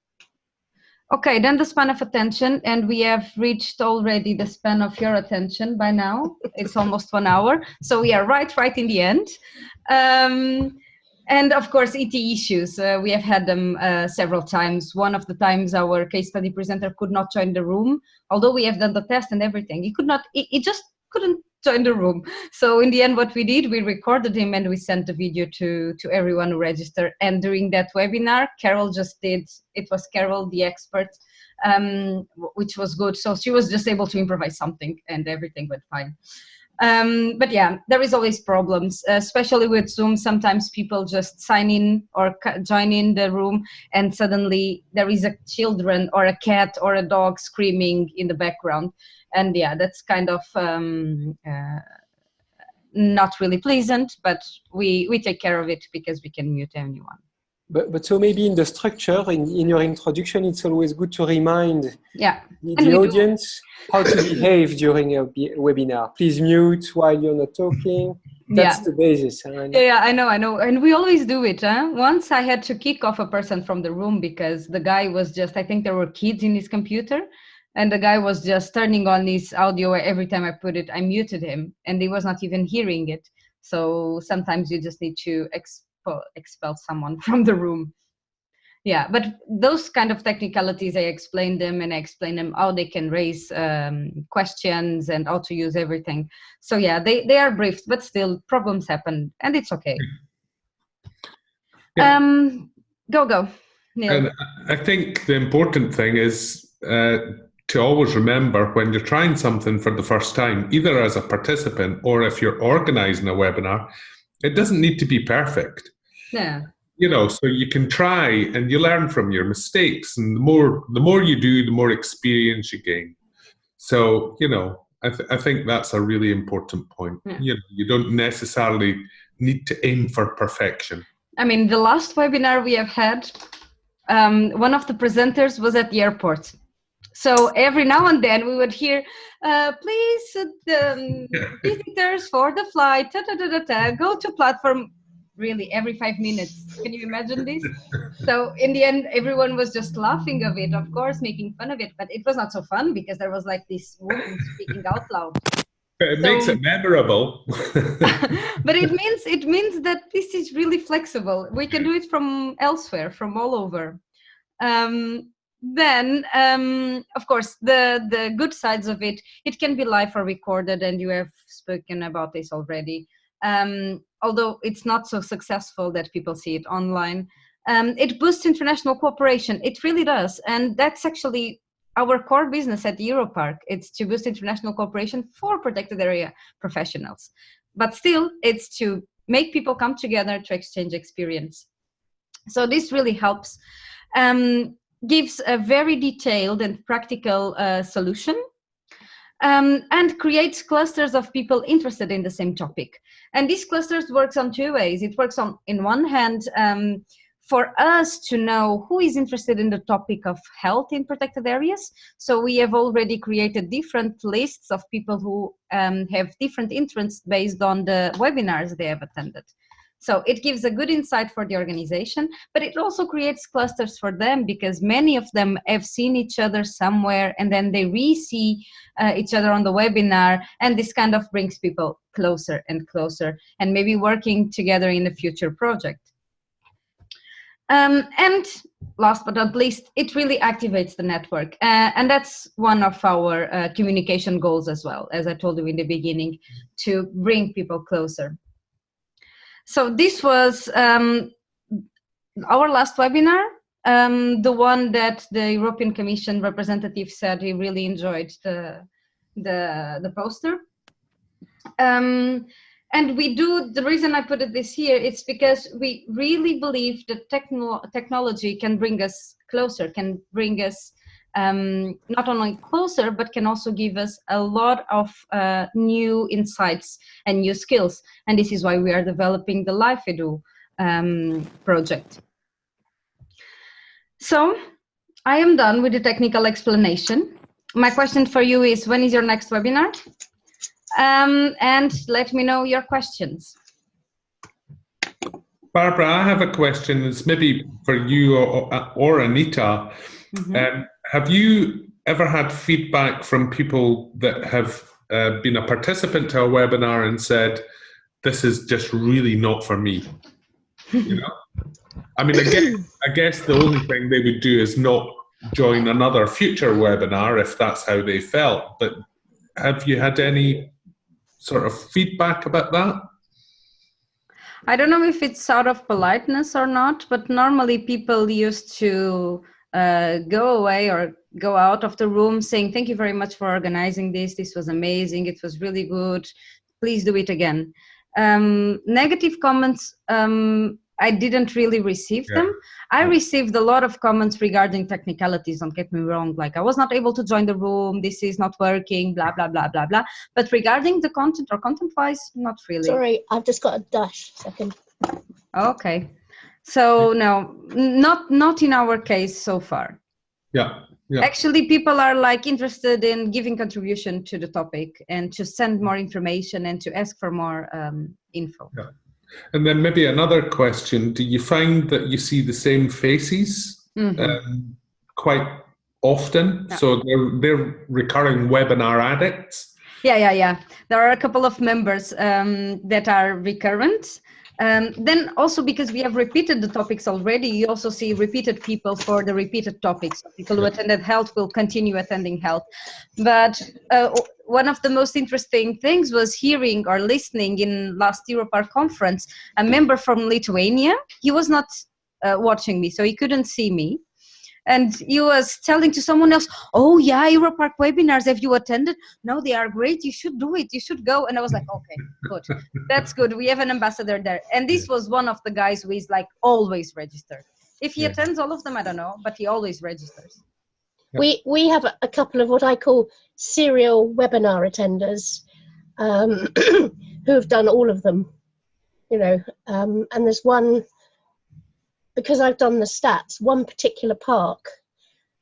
Okay, then the span of attention, and we have reached already the span of your attention by now. It's almost 1 hour, so we are right in the end. And of course, ET issues, we have had them several times. One of the times our case study presenter could not join the room, although we have done the test and everything. He just couldn't join the room. So in the end, what we did, we recorded him and we sent the video to everyone who registered. And during that webinar, Carol just did, it was Carol, the expert, which was good. So she was just able to improvise something and everything went fine. But yeah, there is always problems, especially with Zoom. Sometimes people just sign in or join in the room and suddenly there is a children or a cat or a dog screaming in the background. And yeah, that's kind of not really pleasant, but we take care of it because we can mute anyone. But so maybe in the structure, in your introduction, it's always good to remind the audience how to behave during a webinar. Please mute while you're not talking. That's the basis. Yeah, I know. And we always do it. Once I had to kick off a person from the room because the guy was just, I think there were kids in his computer, and the guy was just turning on his audio every time I put it. I muted him and he was not even hearing it. So sometimes you just need to expel someone from the room. Yeah, but those kind of technicalities, I explain them and I explain them how they can raise questions and how to use everything. So yeah, they are briefed, but still problems happen and it's okay. Yeah. Go, Neil. And I think the important thing is to always remember when you're trying something for the first time, either as a participant or if you're organizing a webinar, it doesn't need to be perfect. Yeah. You know, so you can try and you learn from your mistakes, and the more you do, the more experience you gain. So, you know, I think that's a really important point. Yeah. You know, you don't necessarily need to aim for perfection. I mean, the last webinar we have had, one of the presenters was at the airport. So every now and then we would hear, please, visitors for the flight, go to platform. Really, every 5 minutes. Can you imagine this? So in the end, everyone was just laughing of it, of course, making fun of it. But it was not so fun because there was like this woman speaking out loud. It makes it memorable. But it means that this is really flexible. We can do it from elsewhere, from all over. then, of course, the good sides of it, it can be live or recorded, and you have spoken about this already. Although it's not so successful that people see it online. It boosts international cooperation. It really does. And that's actually our core business at the Europark. It's to boost international cooperation for protected area professionals. But still, it's to make people come together to exchange experience. So this really helps. Gives a very detailed and practical solution, and creates clusters of people interested in the same topic. And these clusters works on two ways. It works on, in one hand, for us to know who is interested in the topic of health in protected areas. So we have already created different lists of people who have different interests based on the webinars they have attended. So it gives a good insight for the organization, but it also creates clusters for them, because many of them have seen each other somewhere, and then they re-see each other on the webinar, and this kind of brings people closer and closer, and maybe working together in a future project. And last but not least, it really activates the network. And that's one of our communication goals as well, as I told you in the beginning, to bring people closer. So this was our last webinar, the one that the European Commission representative said he really enjoyed the poster. And we do, the reason I put it this here, it's because we really believe that technology can bring us closer, can bring us not only closer, but can also give us a lot of new insights and new skills. And this is why we are developing the LifeEdu project. So I am done with the technical explanation. My question for you is, when is your next webinar? And let me know your questions. Barbara, I have a question. It's maybe for you or Anita. Mm-hmm. Have you ever had feedback from people that have been a participant to a webinar and said, this is just really not for me? You know? I mean, I guess the only thing they would do is not join another future webinar if that's how they felt. But have you had any sort of feedback about that? I don't know if it's out of politeness or not, but normally people used to go away or go out of the room saying, thank you very much for organizing this. This was amazing. It was really good. Please do it again. Negative comments, I didn't really receive them. I received a lot of comments regarding technicalities, don't get me wrong, like I was not able to join the room, this is not working, blah, blah, blah, blah, blah. But regarding the content or content-wise, not really. Sorry, I've just got a dash. Second. Okay. So no, not in our case so far. Yeah. Actually, people are like interested in giving contribution to the topic and to send more information and to ask for more info. Yeah. And then maybe another question, do you find that you see the same faces quite often? Yeah. So they're recurring webinar addicts? Yeah. There are a couple of members that are recurrent. Then also because we have repeated the topics already, you also see repeated people for the repeated topics. People who attended health will continue attending health. But one of the most interesting things was hearing or listening in last Europark conference, a member from Lithuania. He was not watching me, so he couldn't see me. And he was telling to someone else, oh yeah, Europark webinars, have you attended? No, they are great, you should do it, you should go. And I was like, okay, good, that's good, we have an ambassador there. And this was one of the guys who is like always registered. If he attends all of them, I don't know, but he always registers. We have a couple of what I call serial webinar attenders who have done all of them, you know, and there's one, because I've done the stats, one particular park,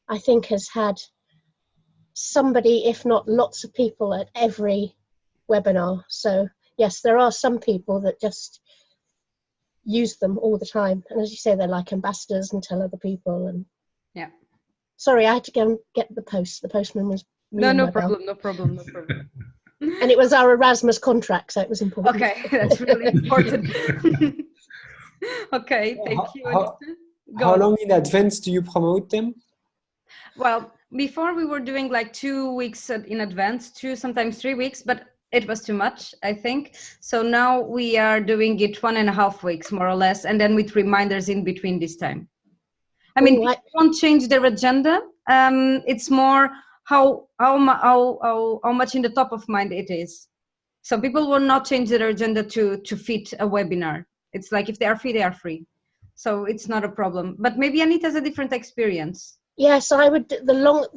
I think, has had somebody, if not lots of people at every webinar. So yes, there are some people that just use them all the time. And as you say, they're like ambassadors and tell other people. And yeah. Sorry, I had to go and get the post. The postman was no problem. And it was our Erasmus contract, so it was important. Okay, that's really important. Okay, thank you. How long in advance do you promote them? Well, before we were doing like 2 weeks in advance, sometimes 3 weeks, but it was too much, I think. So now we are doing it 1.5 weeks, more or less, and then with reminders in between this time. I mean, people won't change their agenda. It's more how much in the top of mind it is. So people will not change their agenda to fit a webinar. It's like if they are free, they are free. So it's not a problem. But maybe Anita has a different experience. Yes, I would. The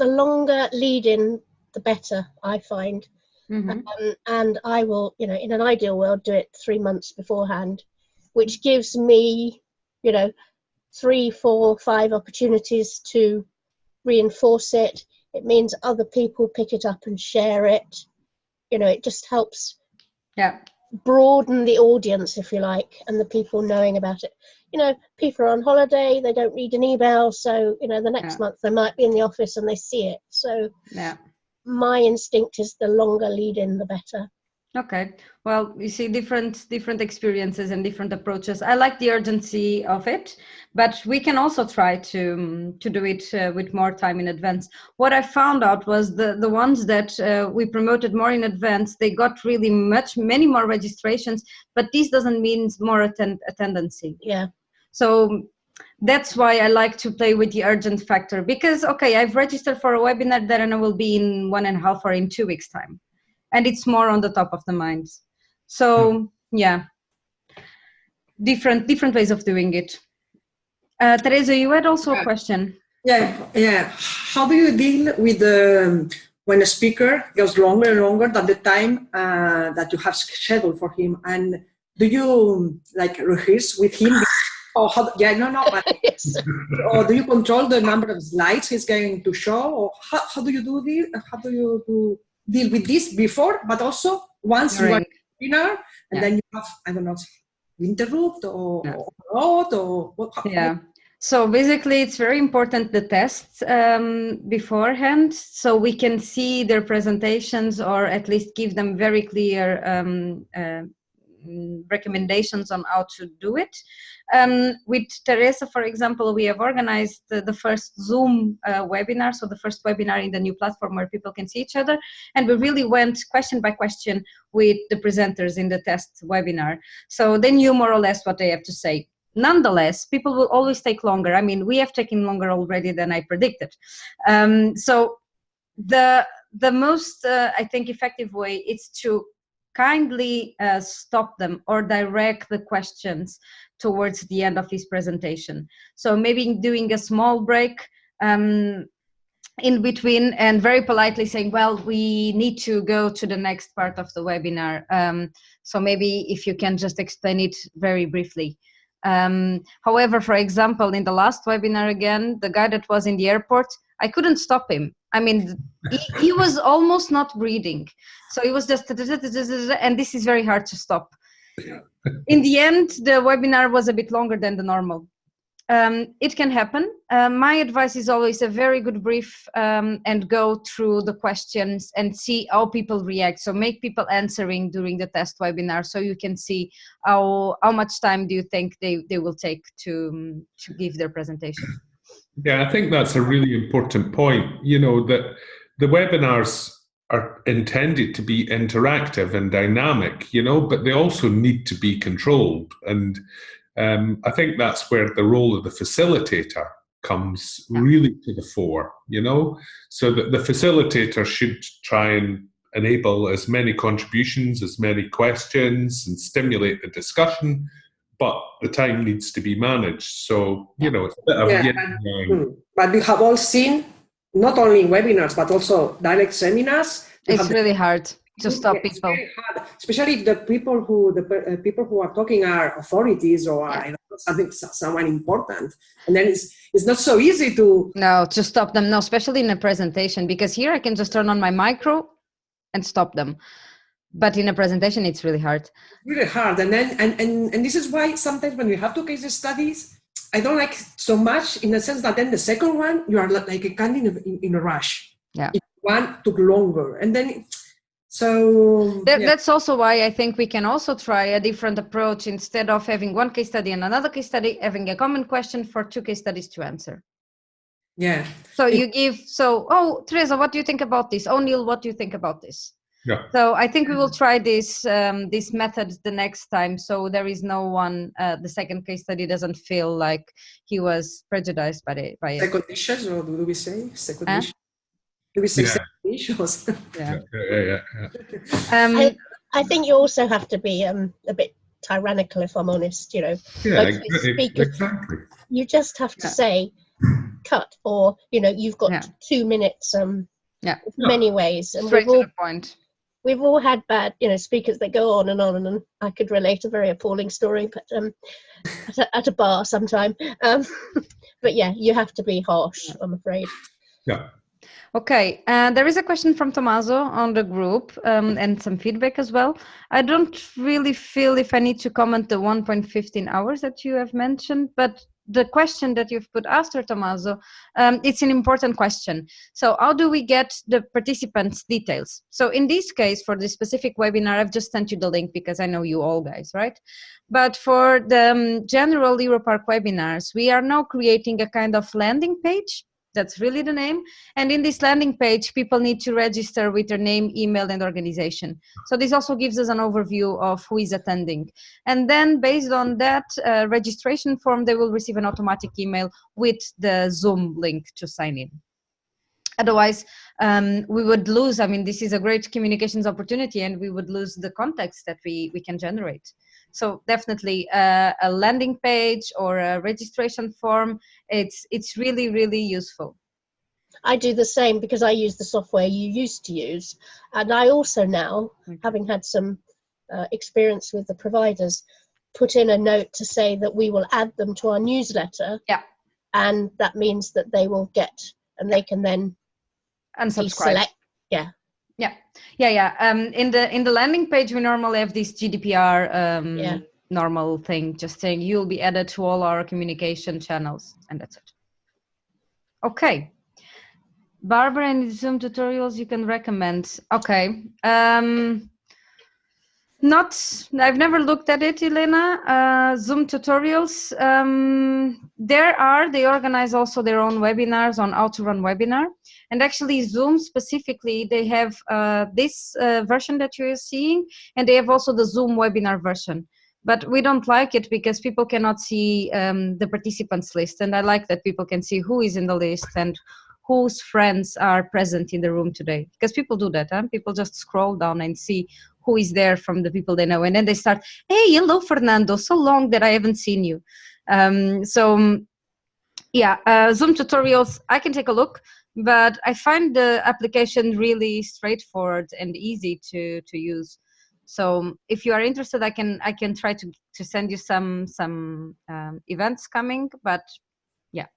longer lead in, the better, I find. And I will, in an ideal world, do it 3 months beforehand, which gives me, 3, 4, 5 opportunities to reinforce it. It means other people pick it up and share it. It just helps broaden the audience, if you like, and the people knowing about it. People are on holiday, they don't read an email, so the next month they might be in the office and they see it. So my instinct is the longer lead in, the better. Okay, well, you see different experiences and different approaches. I like the urgency of it, but we can also try to do it with more time in advance. What I found out was the ones that we promoted more in advance, they got really many more registrations, but this doesn't mean more attendance. Yeah. So that's why I like to play with the urgent factor, because, okay, I've registered for a webinar that I know will be in 1.5 or in 2 weeks' time. And it's more on the top of the minds. So different ways of doing it. Teresa, you had also a question. Yeah. How do you deal with when a speaker goes longer and longer than the time that you have scheduled for him? And do you rehearse with him? Or yes. Or do you control the number of slides he's going to show? Or how do you do this? How do you deal with this before, but also once you are dinner, and then you have, I don't know, interrupt or what? Yeah. So basically, it's very important the tests beforehand, so we can see their presentations, or at least give them very clear recommendations on how to do it. With Teresa, for example, we have organized the first Zoom webinar, so the first webinar in the new platform where people can see each other, and we really went question by question with the presenters in the test webinar. So they knew more or less what they have to say. Nonetheless, people will always take longer. I mean, we have taken longer already than I predicted. So the most, I think, effective way is to kindly stop them or direct the questions towards the end of his presentation. So maybe doing a small break in between and very politely saying, well, we need to go to the next part of the webinar. So maybe if you can just explain it very briefly. However, for example, in the last webinar again, the guy that was in the airport, I couldn't stop him. I mean, he was almost not breathing. So it was just, and this is very hard to stop. In the end, the webinar was a bit longer than the normal. It can happen. My advice is always a very good brief and go through the questions and see how people react. So make people answering during the test webinar, so you can see how much time do you think they will take to give their presentation. Yeah, I think that's a really important point. That the webinars are intended to be interactive and dynamic, but they also need to be controlled. And I think that's where the role of the facilitator comes really to the fore, so that the facilitator should try and enable as many contributions, as many questions, and stimulate the discussion. But the time needs to be managed. So, it's a bit of but we have all seen, not only webinars, but also direct seminars. It's really hard to stop people. Very hard, especially if the people who are talking are authorities or someone important. And then it's not so easy to stop them. No, especially in a presentation, because here I can just turn on my micro and stop them. But in a presentation, it's really hard. Really hard. And then and this is why sometimes when we have 2 case studies, I don't like so much, in the sense that then the second one, you are like a kind of in a rush. Yeah. One took longer. And then, so... That's also why I think we can also try a different approach. Instead of having one case study and another case study, having a common question for 2 case studies to answer. Yeah. So you give, so, oh, Teresa, what do you think about this? Oh, Neil, what do you think about this? Yeah. So I think we will try this this method the next time. So there is no one, the second case study doesn't feel like he was prejudiced by it. Second issues, or do we say second Huh? issues? Do we say Yeah. second issues? Yeah. Yeah. I think you also have to be a bit tyrannical, if I'm honest. You know, Yeah, like with speakers, exactly. you just have to Yeah. say cut, or you know, you've got Yeah. 2 minutes. Yeah. Many ways, and Straight to the point. we've all had bad, you know, speakers that go on, and I could relate a very appalling story, but at a bar sometime. But yeah, you have to be harsh, I'm afraid. Yeah. Okay, there is a question from Tommaso on the group and some feedback as well. I don't really feel if I need to comment the 1.15 hours that you have mentioned, but the question that you've put after Tommaso, it's an important question. So how do we get the participants' details? So in this case, for this specific webinar, I've just sent you the link because I know you all guys, right? But for the general Europark webinars, we are now creating a kind of landing page. That's really the name. And in this landing page, people need to register with their name, email, and organization. So this also gives us an overview of who is attending. And then based on that registration form, they will receive an automatic email with the Zoom link to sign in. Otherwise, we would lose, I mean, this is a great communications opportunity, and we would lose the context that we can generate. So definitely a landing page or a registration form, it's really, really useful. I do the same because I use the software you used to use. And I also now, having had some experience with the providers, put in a note to say that we will add them to our newsletter. Yeah. And that means that they will get, and they can then unsubscribe. Yeah. In the landing page, we normally have this GDPR normal thing, just saying you'll be added to all our communication channels, and that's it. Okay. Barbara, any Zoom tutorials you can recommend? Okay. I've never looked at it, Elena. Zoom tutorials. They organize also their own webinars on how to run webinar. And actually Zoom specifically, they have this version that you're seeing, and they have also the Zoom webinar version. But we don't like it because people cannot see the participants list. And I like that people can see who is in the list and whose friends are present in the room today. Because people do that, huh? People just scroll down and see who is there from the people they know. And then they start, hey, hello, Fernando, so long that I haven't seen you. Zoom tutorials, I can take a look, but I find the application really straightforward and easy to use. So if you are interested, I can try to send you some events coming, but yeah,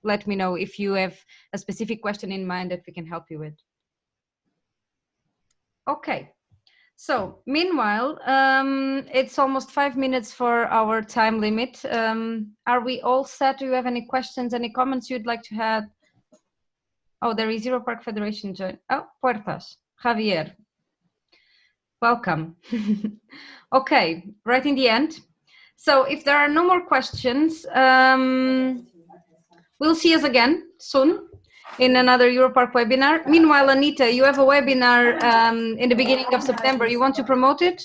let me know if you have a specific question in mind that we can help you with. Okay. So meanwhile, it's almost 5 minutes for our time limit. Are we all set? Do you have any questions, any comments you'd like to add? Oh, there is Europark Federation join. Oh, Puertas, Javier. Welcome. Okay, right in the end. So if there are no more questions, we'll see us again soon in another Europark webinar. Meanwhile, Anita, you have a webinar in the beginning of September. You want to promote it?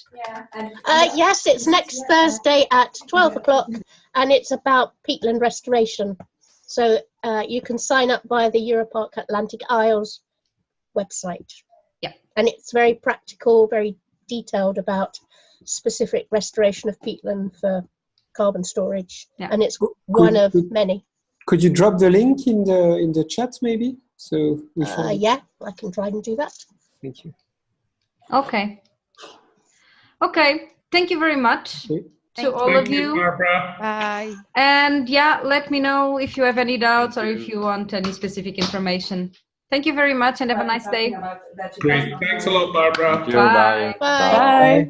Yes, it's next Thursday at 12 o'clock, and it's about peatland restoration. So you can sign up via the Europark Atlantic Isles website. Yeah. And it's very practical, very detailed about specific restoration of peatland for carbon storage. Yeah. And it's one of many. Could you drop the link in the chat maybe? So yeah, I can try and do that. Thank you. Okay. Okay. Thank you very much to all of you. Barbara. Bye. And yeah, let me know if you have any doubts or if you want any specific information. Thank you very much and have a nice day. Great. Thanks a lot, Barbara. Thank you. Bye. Bye. Bye.